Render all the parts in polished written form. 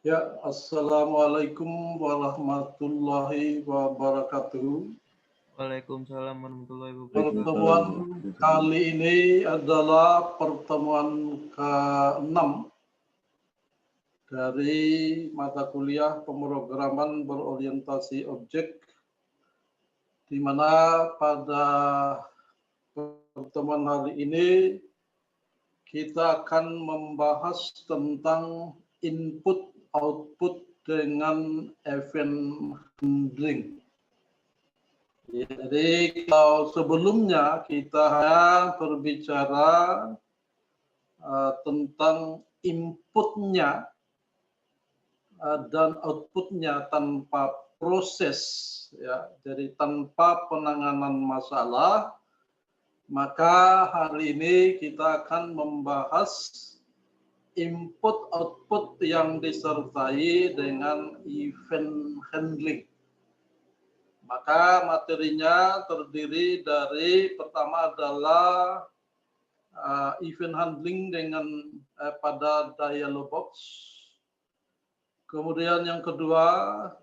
Ya, Assalamualaikum warahmatullahi wabarakatuh. Waalaikumsalam warahmatullahi wabarakatuh. Pertemuan kali ini adalah pertemuan ke-6 dari mata kuliah pemrograman berorientasi objek, di mana pada pertemuan hari ini kita akan membahas tentang input-output dengan event handling. Jadi kalau sebelumnya kita hanya berbicara tentang inputnya dan outputnya tanpa proses, ya. Jadi tanpa penanganan masalah, maka hari ini kita akan membahas input output yang disertai dengan event handling. Maka materinya terdiri dari pertama adalah event handling dengan pada dialog box. Kemudian yang kedua,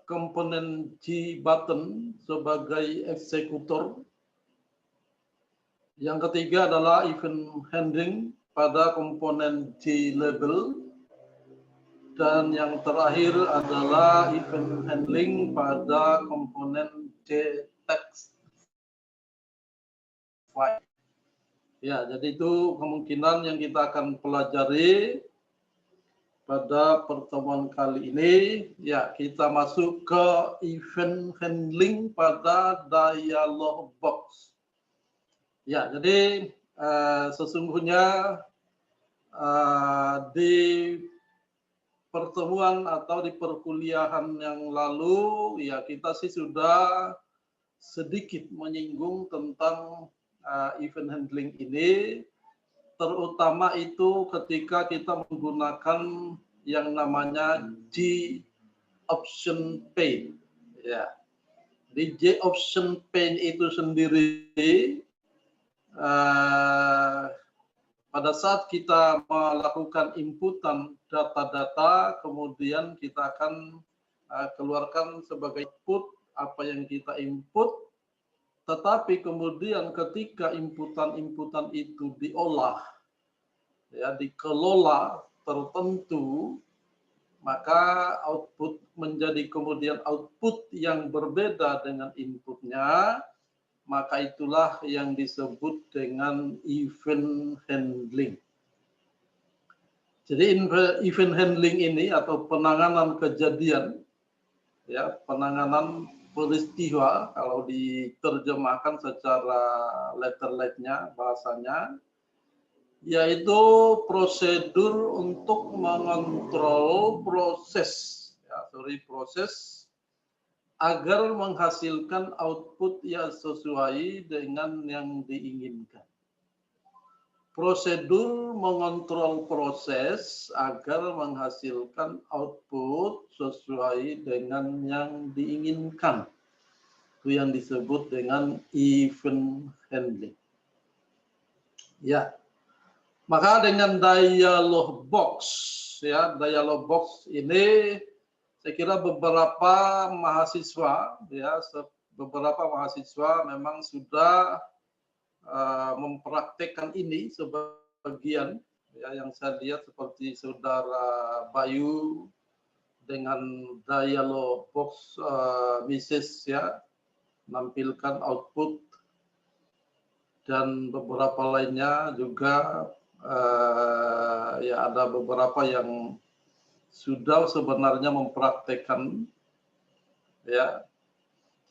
komponen G button sebagai eksekutor. Yang ketiga adalah event handling pada komponen G label. Dan yang terakhir adalah event handling pada komponen J text file. Ya, jadi itu kemungkinan yang kita akan pelajari pada pertemuan kali ini. Ya, kita masuk ke event handling pada dialog box. Ya, jadi sesungguhnya di pertemuan atau di perkuliahan yang lalu, ya kita sih sudah sedikit menyinggung tentang event handling ini, terutama itu ketika kita menggunakan yang namanya G option pane. Ya, di G option pane itu sendiri pada saat kita melakukan inputan data-data, kemudian kita akan keluarkan sebagai output apa yang kita input. Tetapi kemudian ketika inputan-inputan itu diolah, ya, dikelola tertentu, maka output menjadi kemudian output yang berbeda dengan inputnya, maka itulah yang disebut dengan event handling. Jadi event handling ini atau penanganan kejadian, ya, penanganan peristiwa kalau diterjemahkan secara letter-letternya bahasanya, yaitu prosedur untuk mengontrol proses agar menghasilkan output yang sesuai dengan yang diinginkan. Prosedur mengontrol proses agar menghasilkan output sesuai dengan yang diinginkan. Itu yang disebut dengan event handling. Ya. Maka dengan dialog box, ya, dialog box ini saya kira beberapa mahasiswa memang sudah mempraktekkan ini, sebagian ya, yang saya lihat seperti saudara Bayu dengan dialog box Mrs. ya, menampilkan output, dan beberapa lainnya juga ya ada beberapa yang sudah sebenarnya mempraktekkan, ya.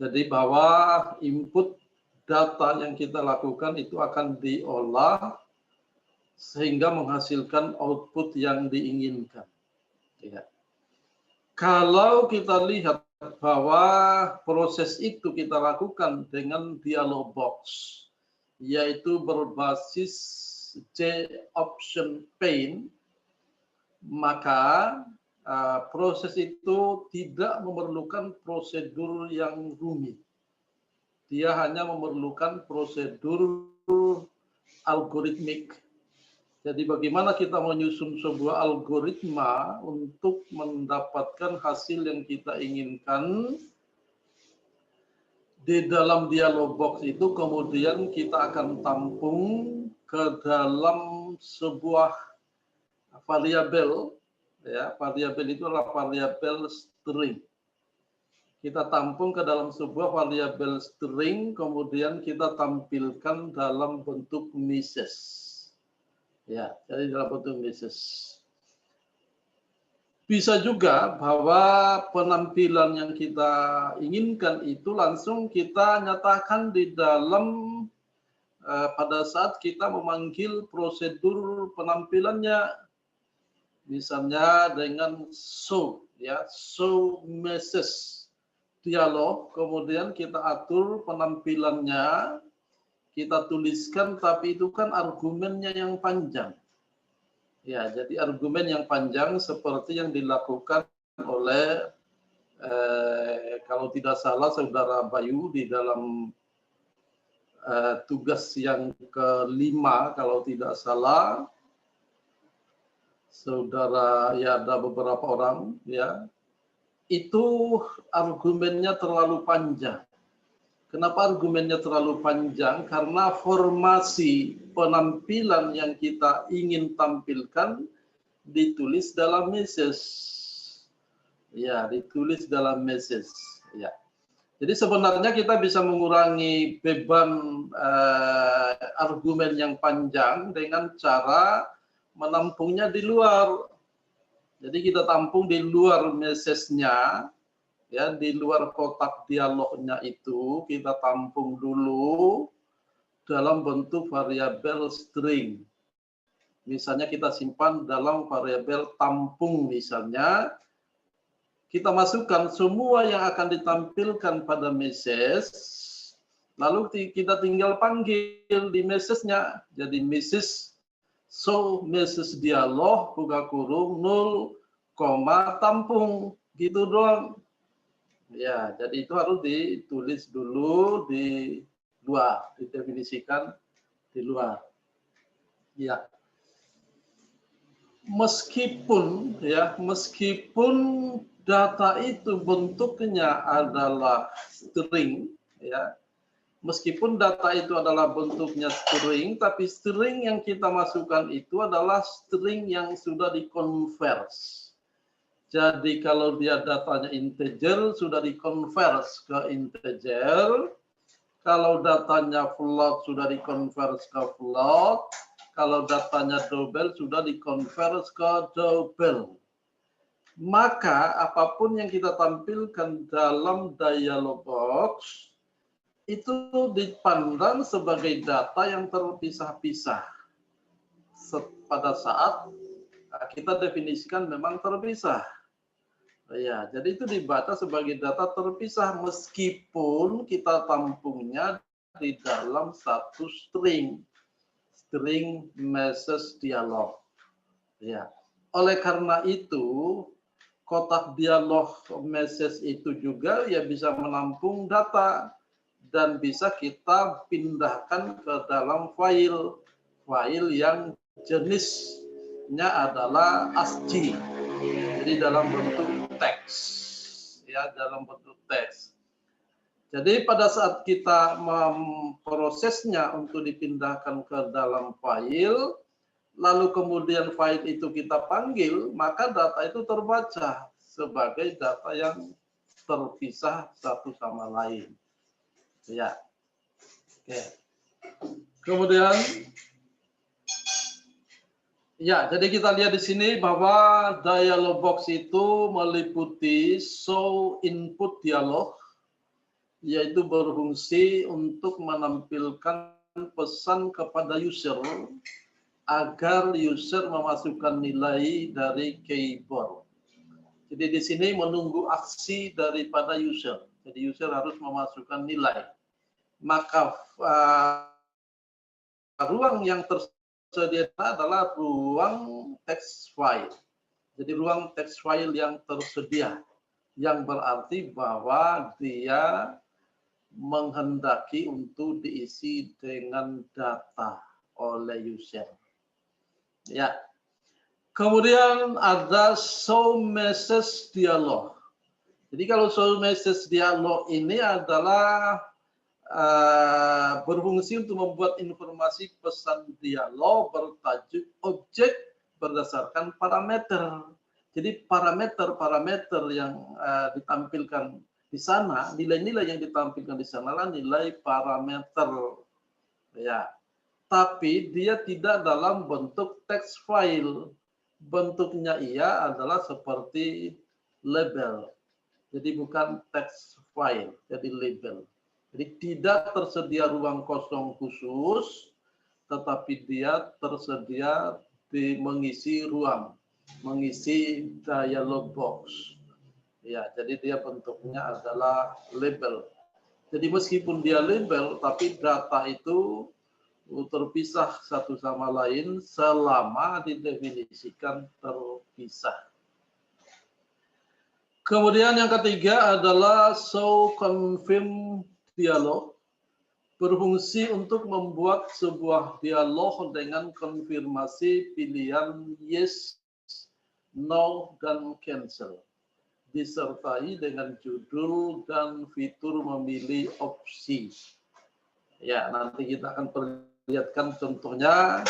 Jadi bahwa input data yang kita lakukan itu akan diolah sehingga menghasilkan output yang diinginkan. Ya. Kalau kita lihat bahwa proses itu kita lakukan dengan dialog box, yaitu berbasis J option pane, maka proses itu tidak memerlukan prosedur yang rumit. Dia hanya memerlukan prosedur algoritmik Jadi bagaimana kita menyusun sebuah algoritma untuk mendapatkan hasil yang kita inginkan di dalam dialog box itu, kemudian kita akan tampung ke dalam sebuah variabel, ya, variabel itu adalah variabel string. Kita tampung ke dalam sebuah variabel string, kemudian kita tampilkan dalam bentuk message. Ya, jadi dalam bentuk message. Bisa juga bahwa penampilan yang kita inginkan itu langsung kita nyatakan di dalam pada saat kita memanggil prosedur penampilannya, misalnya dengan show, ya, show message dialog, kemudian kita atur penampilannya, kita tuliskan, tapi itu kan argumennya yang panjang. Ya, jadi argumen yang panjang seperti yang dilakukan oleh kalau tidak salah Saudara Bayu di dalam tugas yang kelima, kalau tidak salah, Saudara, ya ada beberapa orang, ya, itu argumennya terlalu panjang. Kenapa argumennya terlalu panjang? Karena formasi penampilan yang kita ingin tampilkan ditulis dalam message. Ya, ditulis dalam message. Ya. Jadi sebenarnya kita bisa mengurangi beban argumen yang panjang dengan cara menampungnya di luar. Jadi kita tampung di luar message-nya. Ya, di luar kotak dialognya itu kita tampung dulu dalam bentuk variabel string. Misalnya kita simpan dalam variabel tampung misalnya. Kita masukkan semua yang akan ditampilkan pada message, lalu kita tinggal panggil di message-nya. Jadi message, show message dialog, buka kurung, 0, tampung, gitu doang. Ya, jadi itu harus ditulis dulu di luar, didefinisikan di luar. Ya. Meskipun data itu bentuknya adalah string, ya. Meskipun data itu adalah bentuknya string, tapi string yang kita masukkan itu adalah string yang sudah dikonvers. Jadi kalau dia datanya integer, sudah dikonvers ke integer. Kalau datanya float, sudah dikonvers ke float. Kalau datanya double, sudah dikonvers ke double. Maka apapun yang kita tampilkan dalam dialog box, itu dipandang sebagai data yang terpisah-pisah. Pada saat kita definisikan memang terpisah. Ya, jadi itu dibaca sebagai data terpisah meskipun kita tampungnya di dalam satu string message dialog. Ya, oleh karena itu kotak dialog message itu juga ya bisa menampung data dan bisa kita pindahkan ke dalam file yang jenisnya adalah ASCII. Jadi dalam bentuk teks, ya, dalam bentuk teks. Jadi pada saat kita memprosesnya untuk dipindahkan ke dalam file, lalu kemudian file itu kita panggil, maka data itu terbaca sebagai data yang terpisah satu sama lain. Ya, oke. Kemudian, ya, jadi kita lihat di sini bahwa dialog box itu meliputi show input dialog, yaitu berfungsi untuk menampilkan pesan kepada user agar user memasukkan nilai dari keyboard. Jadi di sini menunggu aksi daripada user. Jadi user harus memasukkan nilai. Maka ruang yang tersedia adalah ruang text file. Jadi ruang text file yang tersedia, yang berarti bahwa dia menghendaki untuk diisi dengan data oleh user. Ya. Kemudian ada show message dialog. Jadi kalau show message dialog ini adalah berfungsi untuk membuat informasi pesan dialog bertajuk objek berdasarkan parameter. Jadi parameter-parameter yang ditampilkan di sana, nilai-nilai yang ditampilkan di sana adalah nilai parameter. Ya. Tapi dia tidak dalam bentuk text file. Bentuknya ia adalah seperti label. Jadi bukan text file, jadi label. Jadi tidak tersedia ruang kosong khusus, tetapi dia tersedia mengisi ruang, mengisi dialog box. Ya, jadi dia bentuknya adalah label. Jadi meskipun dia label, tapi data itu terpisah satu sama lain selama didefinisikan terpisah. Kemudian yang ketiga adalah show confirm dialog, berfungsi untuk membuat sebuah dialog dengan konfirmasi pilihan yes, no, dan cancel, disertai dengan judul dan fitur memilih opsi. Ya, nanti kita akan perlihatkan contohnya.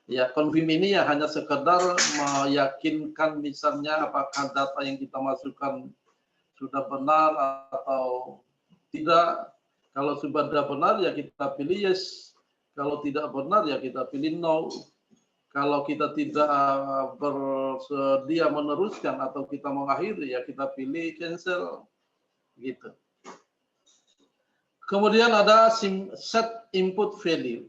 Ya, confirm ini ya hanya sekedar meyakinkan misalnya apakah data yang kita masukkan sudah benar atau tidak. Kalau sudah benar ya kita pilih yes. Kalau tidak benar ya kita pilih no. Kalau kita tidak bersedia meneruskan atau kita mengakhiri ya kita pilih cancel. Gitu. Kemudian ada set input value.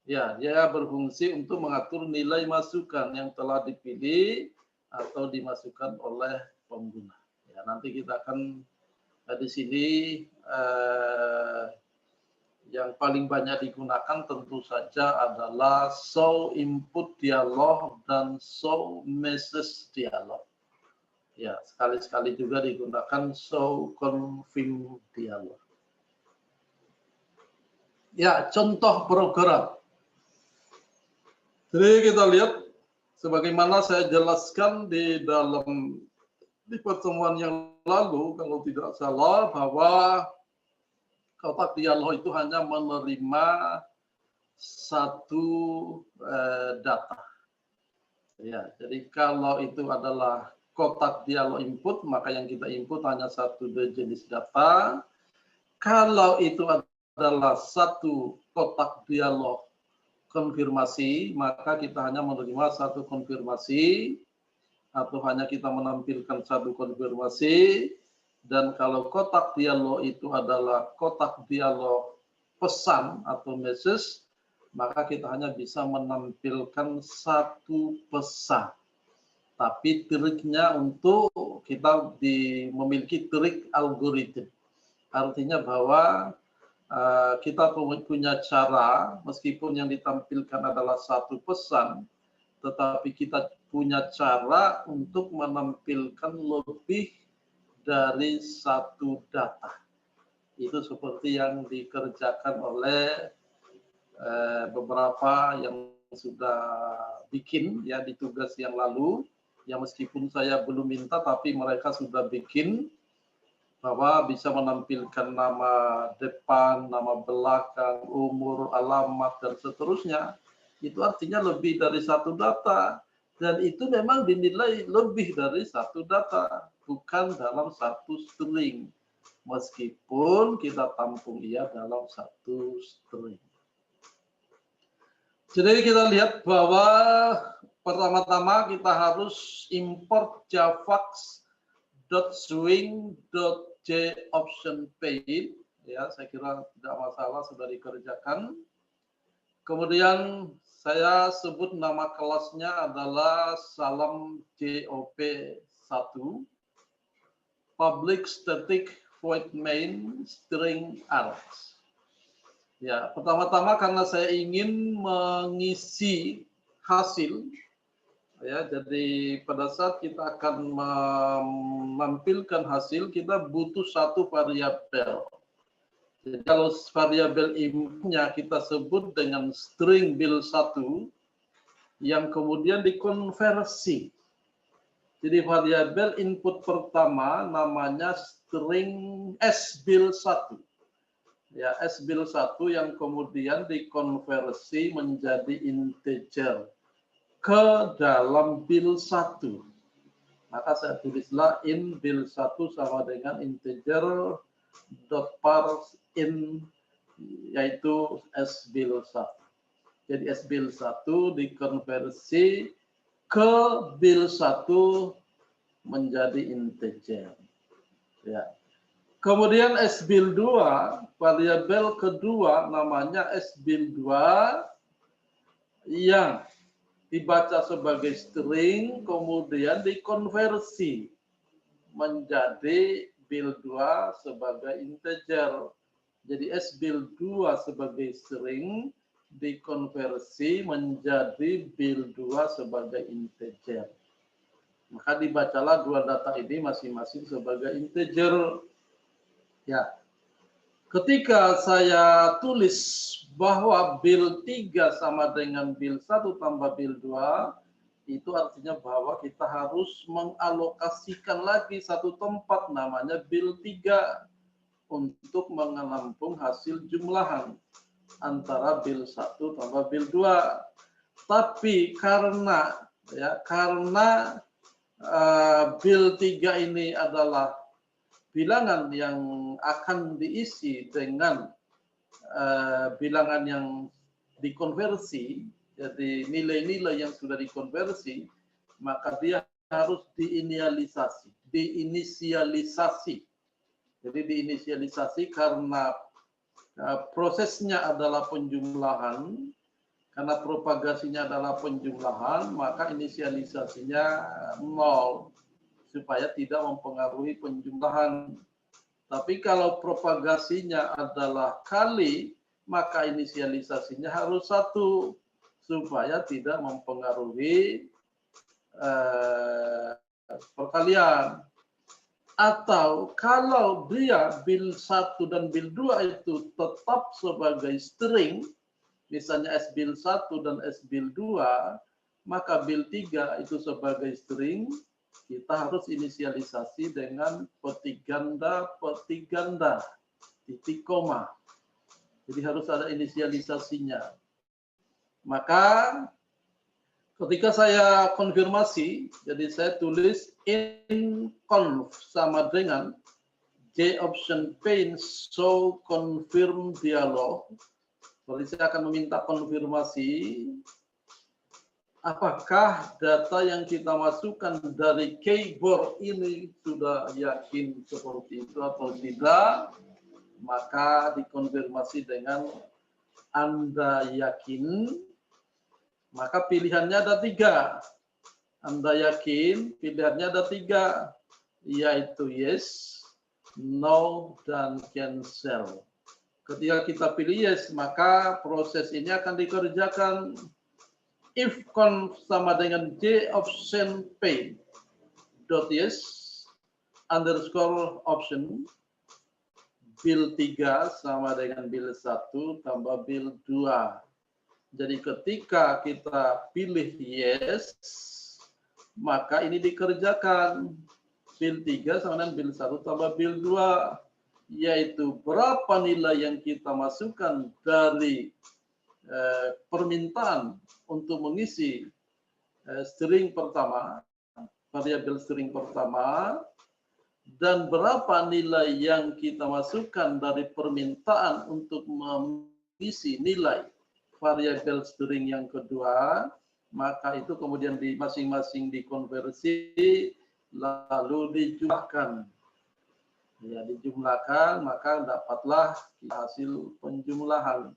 Ya, dia berfungsi untuk mengatur nilai masukan yang telah dipilih atau dimasukkan oleh pengguna. Ya, nanti kita akan di sini yang paling banyak digunakan tentu saja adalah show input dialog dan show message dialog. Ya, sekali-sekali juga digunakan show confirm dialog. Ya, contoh program. Jadi kita lihat sebagaimana saya jelaskan di pertemuan yang lalu, kalau tidak salah, bahwa kotak dialog itu hanya menerima satu data. Ya, jadi kalau itu adalah kotak dialog input, maka yang kita input hanya satu jenis data. Kalau itu adalah satu kotak dialog konfirmasi, maka kita hanya menerima satu konfirmasi, atau hanya kita menampilkan satu konfirmasi. Dan kalau kotak dialog itu adalah kotak dialog pesan atau message, maka kita hanya bisa menampilkan satu pesan. Tapi triknya untuk kita memiliki trik algoritma. Artinya bahwa kita punya cara, meskipun yang ditampilkan adalah satu pesan, tetapi kita punya cara untuk menampilkan lebih dari satu data. Itu seperti yang dikerjakan oleh beberapa yang sudah bikin ya di tugas yang lalu, yang meskipun saya belum minta, tapi mereka sudah bikin, bahwa bisa menampilkan nama depan, nama belakang, umur, alamat, dan seterusnya. Itu artinya lebih dari satu data. Dan itu memang dinilai lebih dari satu data, bukan dalam satu string. Meskipun kita tampung ia dalam satu string. Jadi kita lihat bahwa pertama-tama kita harus import javax.swing.jOptionPaint. Ya, saya kira tidak masalah, sudah dikerjakan. Kemudian saya sebut nama kelasnya adalah salam JOP1, public static void main string args. Ya, pertama-tama karena saya ingin mengisi hasil, ya, jadi pada saat kita akan menampilkan hasil, kita butuh satu variabel. Jadi kalau variabel inputnya kita sebut dengan string bil1, yang kemudian dikonversi. Jadi variabel input pertama namanya string sbil1. Ya, sbil1 yang kemudian dikonversi menjadi integer ke dalam bil1. Maka saya tulislah in bil1 sama dengan integer dot parse in, yaitu sbil1. Jadi sbil1 dikonversi ke bil1 menjadi integer. Ya. Kemudian sbil2, variabel kedua namanya sbil2 yang dibaca sebagai string kemudian dikonversi menjadi bil2 sebagai integer. Jadi sbil2 sebagai string dikonversi menjadi bil2 sebagai integer. Maka dibacalah dua data ini masing-masing sebagai integer. Ya. Ketika saya tulis bahwa bil3 sama dengan bil1 tambah bil2, itu artinya bahwa kita harus mengalokasikan lagi satu tempat namanya bil3 untuk menampung hasil jumlahan antara bil1 tambah bil2. Tapi karena bil3 ini adalah bilangan yang akan diisi dengan bilangan yang dikonversi, jadi nilai-nilai yang sudah dikonversi, maka dia harus diinisialisasi. Jadi diinisialisasi karena prosesnya adalah penjumlahan, karena propagasinya adalah penjumlahan, maka inisialisasinya 0 supaya tidak mempengaruhi penjumlahan. Tapi kalau propagasinya adalah kali, maka inisialisasinya harus 1 supaya tidak mempengaruhi perkalian. Atau kalau dia bil1 dan bil2 itu tetap sebagai string, misalnya sbil1 dan sbil2, maka bil3 itu sebagai string, kita harus inisialisasi dengan petik ganda, titik koma. Jadi harus ada inisialisasinya. Maka ketika saya konfirmasi, jadi saya tulis in conf sama dengan j option pane show confirm dialog. Jadi saya akan meminta konfirmasi apakah data yang kita masukkan dari keyboard ini sudah yakin seperti itu atau tidak. Maka dikonfirmasi dengan Anda yakin. Maka pilihannya ada 3. Anda yakin, pilihannya ada 3, yaitu yes, no, dan cancel. Ketika kita pilih yes, maka proses ini akan dikerjakan. If conf sama dengan j option pane dot yes underscore option bil3 sama dengan bil1 tambah bil2. Jadi ketika kita pilih yes, maka ini dikerjakan. Bil3 sama dengan bil1 tambah bil2, yaitu berapa nilai yang kita masukkan dari permintaan untuk mengisi string pertama, variabel string pertama, dan berapa nilai yang kita masukkan dari permintaan untuk mengisi nilai variabel string yang kedua, maka itu kemudian masing-masing dikonversi lalu dijumlahkan. Ya, dijumlahkan, maka dapatlah hasil penjumlahan.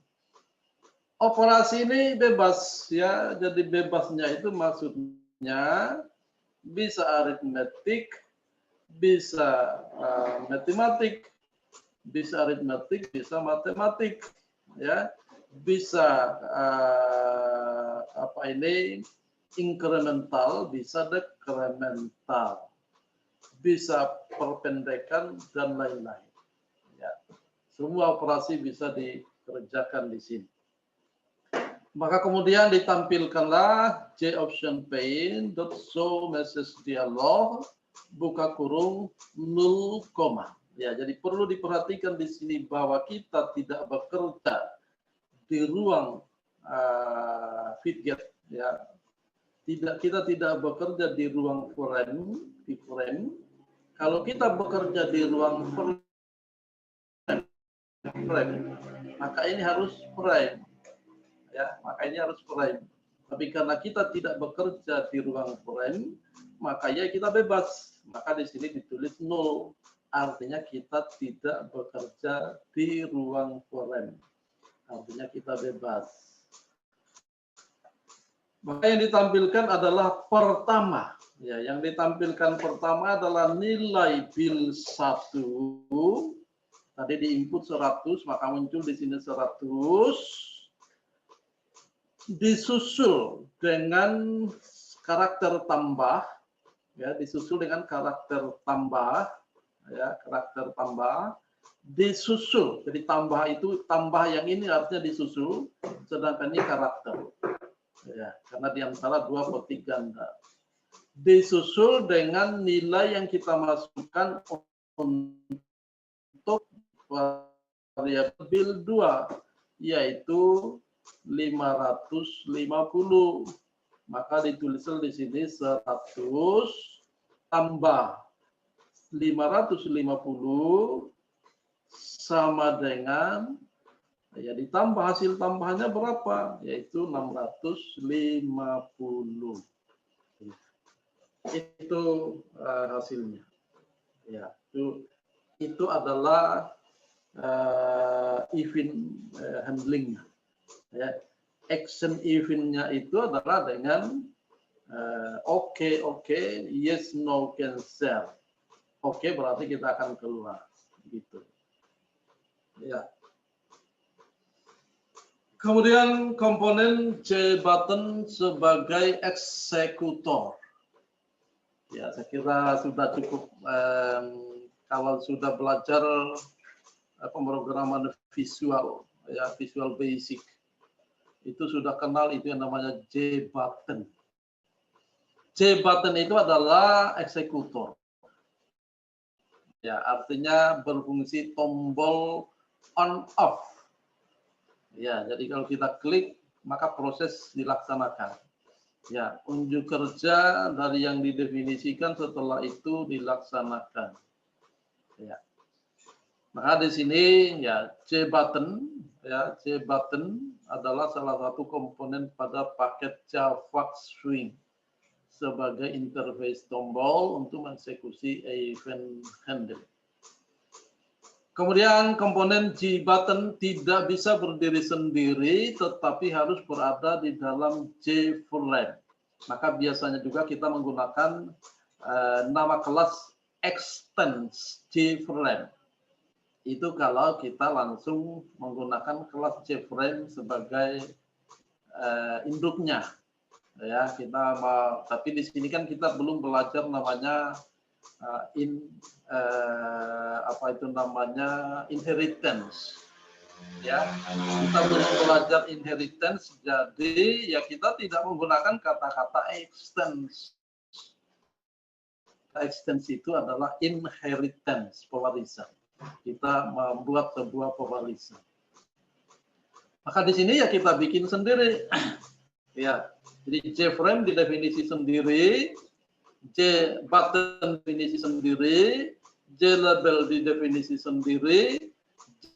Operasi ini bebas, ya. Jadi bebasnya itu maksudnya bisa aritmetik, bisa matematik, bisa aritmetik, bisa matematik, ya. Bisa incremental, bisa dekremental, bisa perpendekan dan lain-lain. Ya. Semua operasi bisa dikerjakan di sini. Maka kemudian ditampilkanlah J option pane dot show message dialog buka kurung 0, ya. Jadi perlu diperhatikan di sini bahwa kita tidak bekerja di ruang feedget, ya. Kita tidak bekerja di ruang frame. Kalau kita bekerja di ruang frame, maka ini harus frame. Ya, maka ini harus frame. Tapi karena kita tidak bekerja di ruang frame, maka ya kita bebas. Maka di sini ditulis 0, artinya kita tidak bekerja di ruang frame. Artinya kita bebas. Maka yang ditampilkan adalah pertama. Ya, yang ditampilkan pertama adalah nilai bil 1. Tadi diinput 100, maka muncul di sini 100. Disusul dengan karakter tambah, ya, disusul dengan karakter tambah, ya, karakter tambah, disusul. Jadi tambah itu, tambah yang ini artinya disusul, sedangkan ini karakter, ya, karena di antara dua petik ganda. Disusul dengan nilai yang kita masukkan untuk variabel bil 2, yaitu 550. Maka ditulis di sini 100 tambah 550 sama dengan, ya, ditambah hasil tambahannya berapa, yaitu 650. Itu hasilnya. Ya, itu adalah event handling. Ya, action event-nya itu adalah dengan oke, yes, no, cancel. Oke, berarti kita akan keluar, gitu. Ya. Kemudian komponen J button sebagai eksekutor. Ya, saya kira sudah cukup kalau sudah belajar pemrograman visual, ya, visual basic. Itu sudah kenal itu yang namanya J button. J button itu adalah eksekutor. Ya, artinya berfungsi tombol on off. Ya, jadi kalau kita klik maka proses dilaksanakan. Ya, unjuk kerja dari yang didefinisikan setelah itu dilaksanakan. Ya. Maka di sini ya J button, ya, J button adalah salah satu komponen pada paket JavaX Swing sebagai interface tombol untuk mengeksekusi event handle. Kemudian komponen J button tidak bisa berdiri sendiri, tetapi harus berada di dalam J frame. Maka biasanya juga kita menggunakan nama kelas extends J frame. Itu kalau kita langsung menggunakan kelas JFrame sebagai induknya, ya. Kita tapi di sini kan kita belum belajar namanya inheritance, ya. Kita belum belajar inheritance, jadi ya kita tidak menggunakan kata-kata extends. Extends itu adalah inheritance, pewarisan. Kita membuat sebuah pewarisan. Maka di sini ya kita bikin sendiri. Ya, jadi JFrame didefinisi sendiri, J button definisi sendiri, J label didefinisi sendiri, J